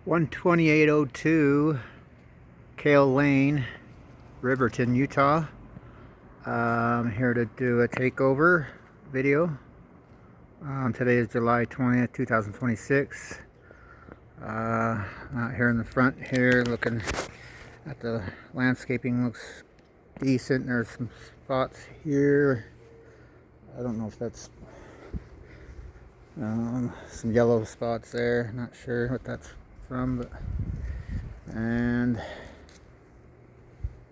12802 Kale Lane, Riverton, Utah. I'm here to do a takeover video. Today is July 20th, 2026. Out here in the front here looking at the landscaping, looks decent. There's some spots here. I don't know if that's some yellow spots there. Not sure what that's from, but and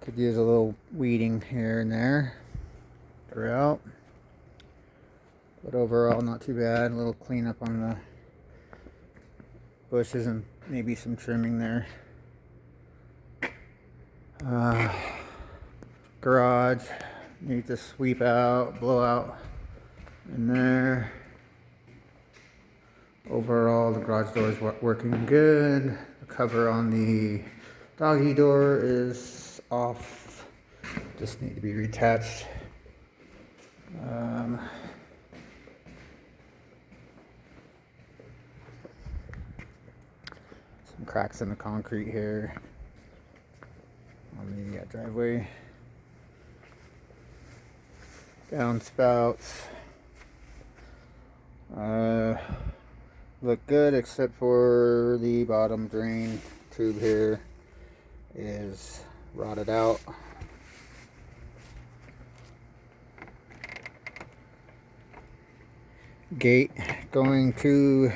could use a little weeding here and there throughout, but overall not too bad. A little cleanup on the bushes and maybe some trimming there. Garage need to sweep out, blow out in there. Overall the garage door is working good. The cover on the doggy door is off, just need to be reattached. Some cracks in the concrete here on the driveway. Downspouts look good, except for the bottom drain tube here is rotted out. Gate going to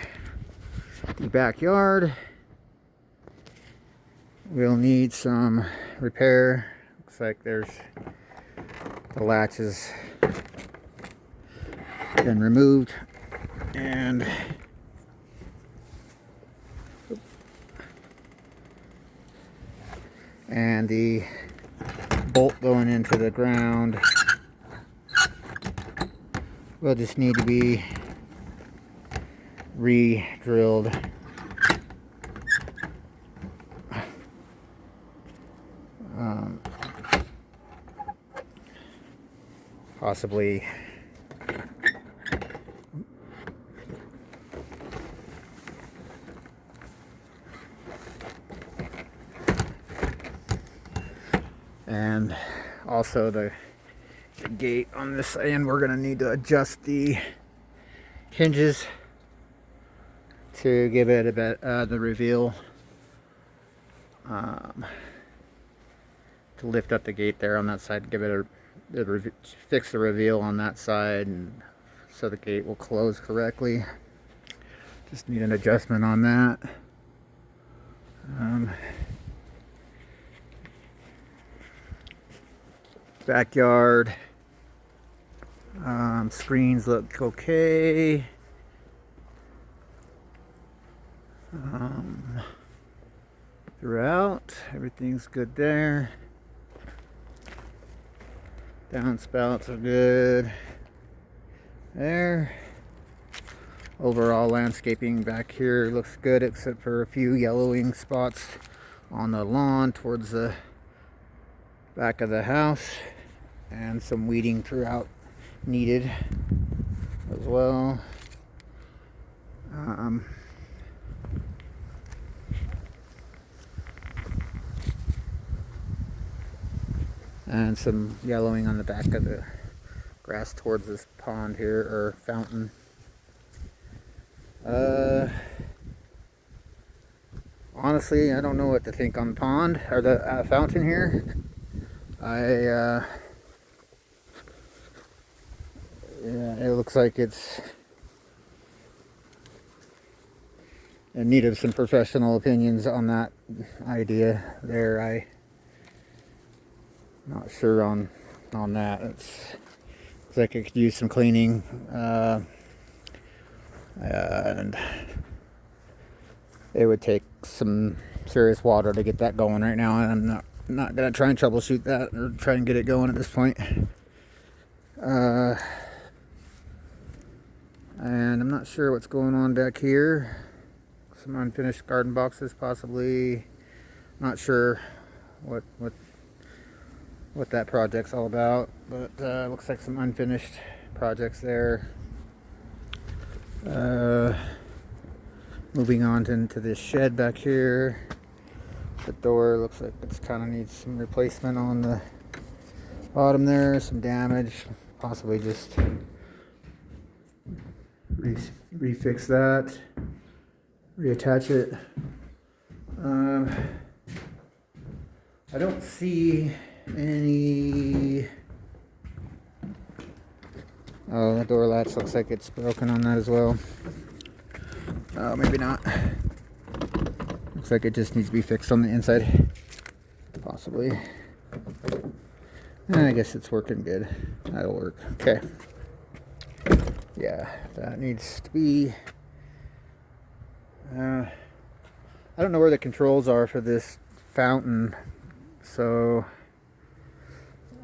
the backyard will need some repair. Looks like there's the latches been removed, and the bolt going into the ground will just need to be re-drilled. Possibly and also the gate on this end, we're going to need to adjust the hinges to give it a bit the reveal, to lift up the gate there on that side, give it a fix the reveal on that side, and so the gate will close correctly. Just need an adjustment on that. Backyard screens look okay. Throughout, everything's good there. Downspouts are good there. Overall landscaping back here looks good, except for a few yellowing spots on the lawn towards the back of the house, and some weeding throughout needed as well. And some yellowing on the back of the grass towards this pond here, or fountain. Honestly, I don't know what to think on the pond or the fountain here. Yeah, it looks like it's in need of some professional opinions on that idea there. I'm not sure on that. Looks like it could use some cleaning, and it would take some serious water to get that going right now, and I'm not gonna try and troubleshoot that or try and get it going at this point. And I'm not sure what's going on back here. Some unfinished garden boxes, possibly. Not sure what that project's all about, but looks like some unfinished projects there. Moving on into this shed back here. The door looks like it's kind of needs some replacement on the bottom there, some damage, possibly just refix that, reattach it. I don't see any. Oh, the door latch looks like it's broken on that as well. Oh, maybe not. Looks like it just needs to be fixed on the inside. Possibly. I guess it's working good. That'll work. Okay. Yeah, that needs to be. I don't know where the controls are for this fountain. So,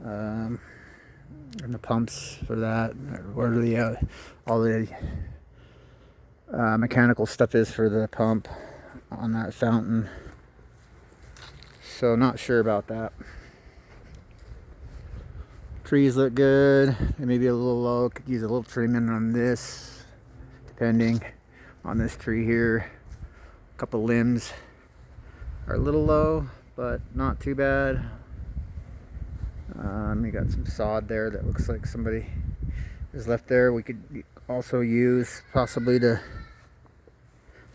and the pumps for that, where the all the mechanical stuff is for the pump on that fountain. So not sure about that. Trees look good. They may be a little low. Could use a little trimming on this, depending on this tree here. A couple limbs are a little low, but not too bad. You got some sod there that looks like somebody has left there. We could also use possibly to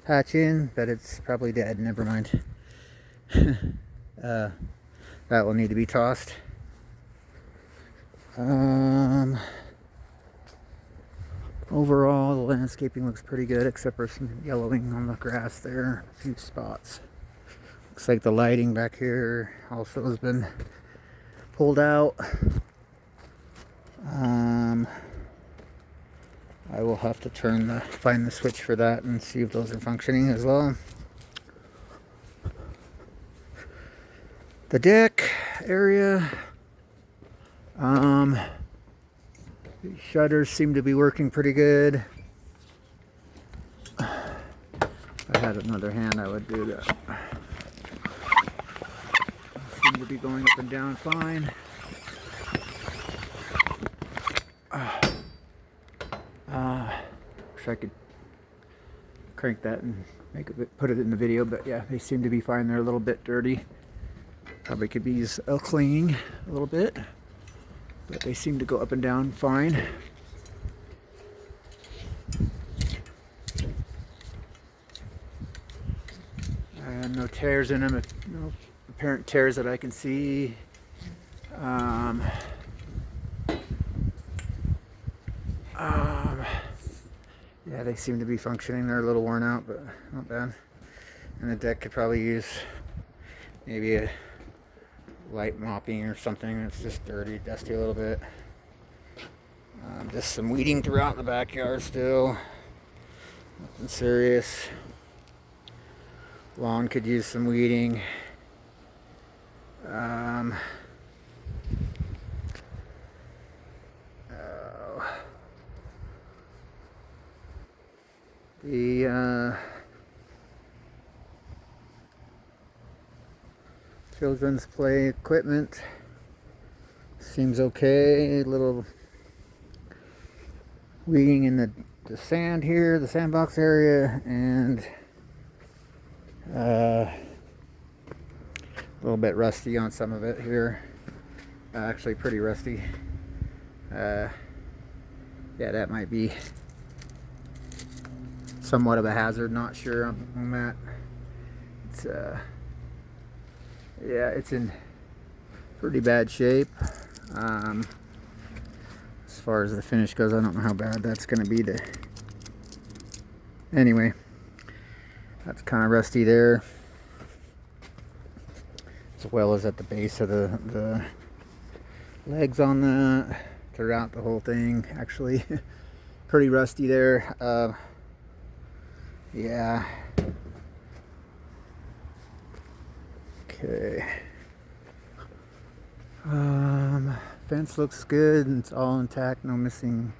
patch in, but it's probably dead. Never mind. That will need to be tossed. Overall, the landscaping looks pretty good, except for some yellowing on the grass there, a few spots. Looks like the lighting back here also has been pulled out. I will have to find the switch for that and see if those are functioning as well. The deck area, the shutters seem to be working pretty good. If I had another hand, I would do that. Seem to be going up and down fine. Wish I could crank that and put it in the video, but yeah, they seem to be fine. They're a little bit dirty. Probably could be used cleaning a little bit, but they seem to go up and down fine. No tears in them, no apparent tears that I can see. Yeah, they seem to be functioning. They're a little worn out, but not bad. And the deck could probably use maybe a light mopping or something. It's just dirty, dusty a little bit. Just some weeding throughout the backyard still. Nothing serious. Lawn could use some weeding. The children's play equipment seems okay. A little weeding in the sand here, the sandbox area, and a little bit rusty on some of it here. Actually pretty rusty. Yeah, that might be somewhat of a hazard. Not sure on that. It's yeah, it's in pretty bad shape. As far as the finish goes, I don't know how bad that's going to be. Anyway, that's kind of rusty there, as well as at the base of the legs on that, throughout the whole thing. Actually, pretty rusty there. Yeah. Okay. Fence looks good. It's all intact. No missing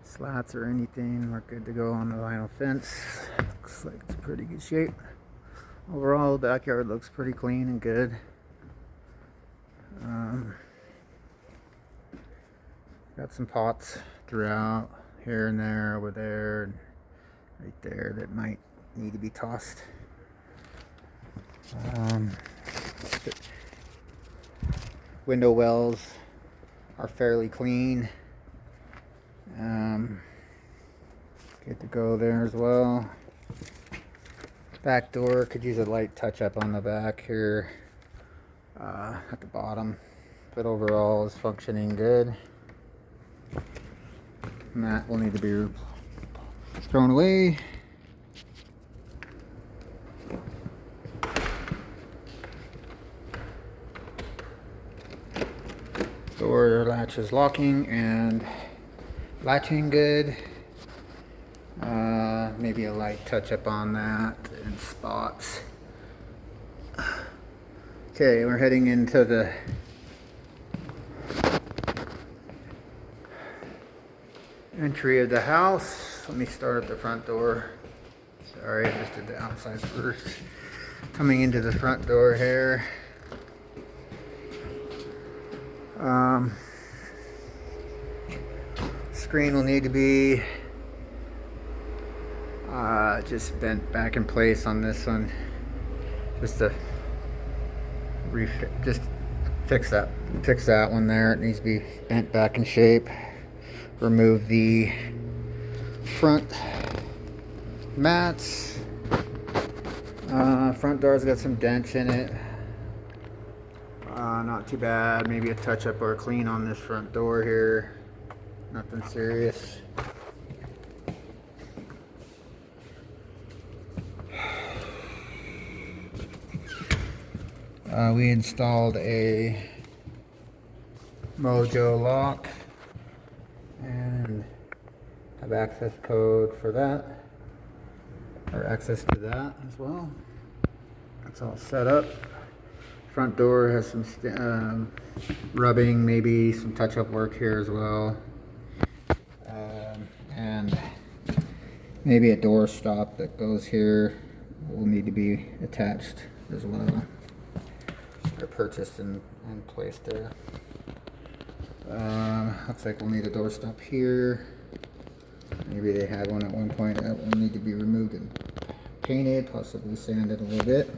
slats or anything. We're good to go on the vinyl fence. Looks like it's pretty good shape. Overall, the backyard looks pretty clean and good. Got some pots throughout, here and there, over there, and right there, that might need to be tossed. Window wells are fairly clean. Good to go there as well. Back door could use a light touch up on the back here at the bottom, but overall is functioning good. Mat will need to be thrown away. Door latch is locking and latching good. Maybe a light touch up on that in spots. Okay, we're heading into the entry of the house. Let me start at the front door. Sorry, I just did the outside first. Coming into the front door here. Screen will need to be just bent back in place on this one, just to fix that one there. It needs to be bent back in shape. Remove the front mats. Front door's got some dents in it. Not too bad. Maybe a touch up or a clean on this front door here. Nothing serious. We installed a Mojo lock and have access code for that, or access to that as well. It's all set up. Front door has some rubbing, maybe some touch-up work here as well, and maybe a door stop that goes here will need to be attached as well, or purchased and placed there. Looks like we'll need a door stop here. Maybe they had one at one point that will need to be removed and painted, possibly sanded a little bit.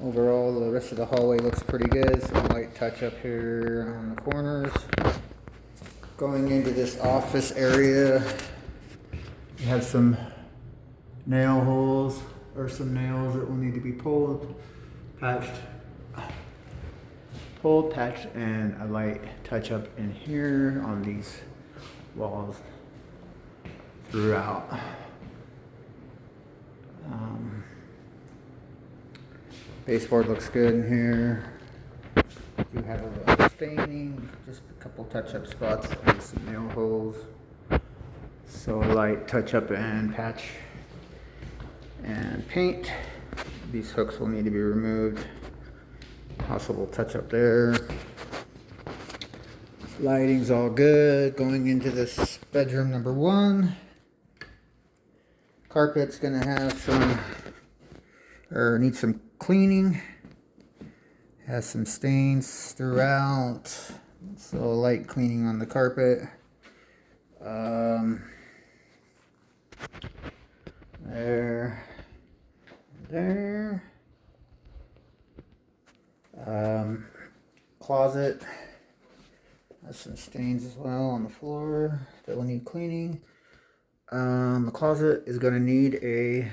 Overall, the rest of the hallway looks pretty good. Some light touch up here on the corners. Going into this office area, we have some nail holes, or some nails that will need to be pulled, patched, and a light touch up in here on these walls throughout. Baseboard looks good in here. Do have a little staining, just a couple touch-up spots and some nail holes. So a light touch-up and patch and paint. These hooks will need to be removed. Possible touch-up there. Lighting's all good. Going into this bedroom number 1. Carpet's gonna have some, or need some cleaning. Has some stains throughout, so light cleaning on the carpet. There. Closet has some stains as well on the floor that will need cleaning. The closet is going to need a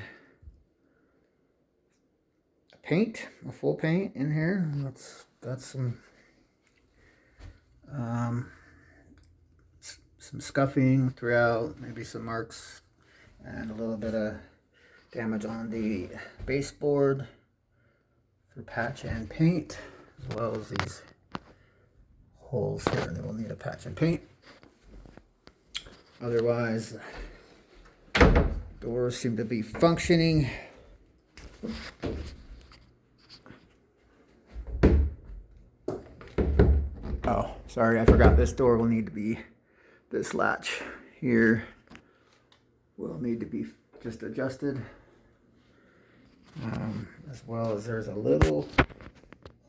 paint, a full paint in here. Got some scuffing throughout, maybe some marks, and a little bit of damage on the baseboard for patch and paint, as well as these holes here that will need a patch and paint. Otherwise, doors seem to be functioning. Oh, sorry, I forgot this door will need to be, this latch here will need to be just adjusted. As well as there's a little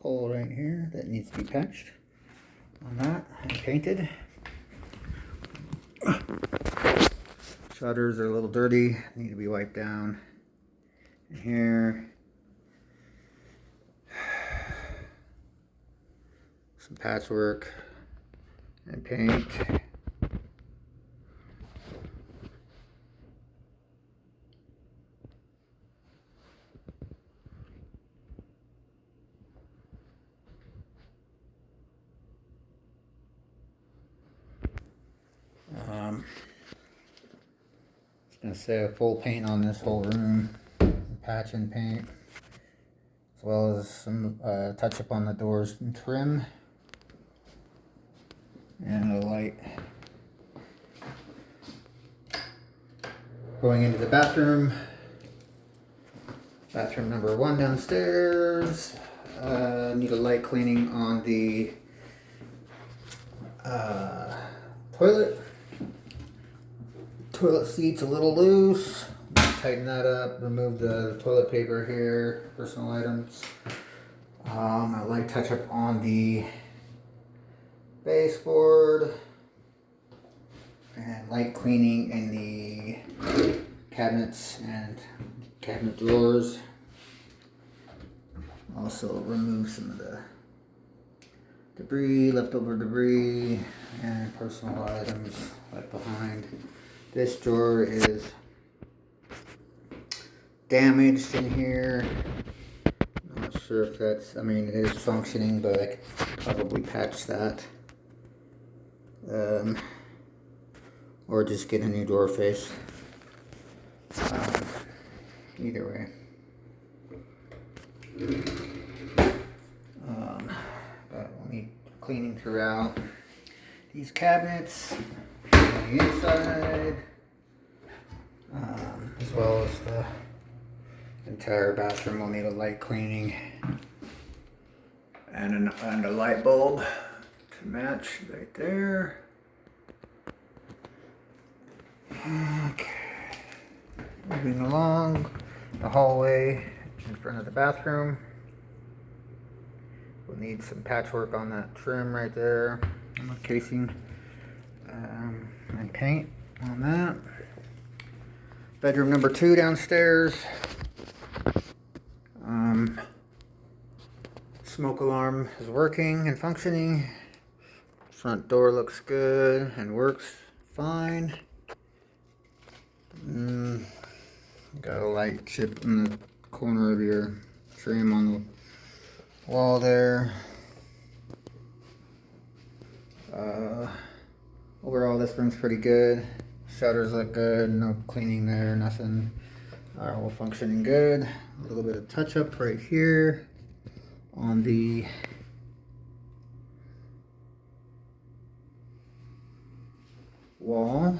hole right here that needs to be patched on that and painted. Shutters are a little dirty, need to be wiped down. And here, some patchwork and paint. Gonna say a full paint on this whole room, patch and paint, as well as some touch up on the doors and trim, and a light. Going into the bathroom, bathroom number 1 downstairs. Need a light cleaning on the toilet. Toilet seat's a little loose. Tighten that up. Remove the toilet paper here. Personal items. A light touch up on the baseboard. And light cleaning in the cabinets and cabinet drawers. Also remove some of the debris, leftover debris, and personal items left behind. This drawer is damaged in here. I'm not sure if that's, I mean, it is functioning, but I could probably patch that. Or just get a new door face. Either way. But we'll need cleaning throughout these cabinets, on the inside, as well as the entire bathroom will need a light cleaning and a light bulb to match right there. Okay, moving along the hallway in front of the bathroom. We'll need some patchwork on that trim right there, on the casing, and paint on that. Bedroom number 2 downstairs. Smoke alarm is working and functioning. Front door looks good and works fine. Got a light chip in the corner of your trim on the wall there. Overall, this room's pretty good. Shutters look good, no cleaning there, nothing. All functioning good. A little bit of touch up right here on the wall.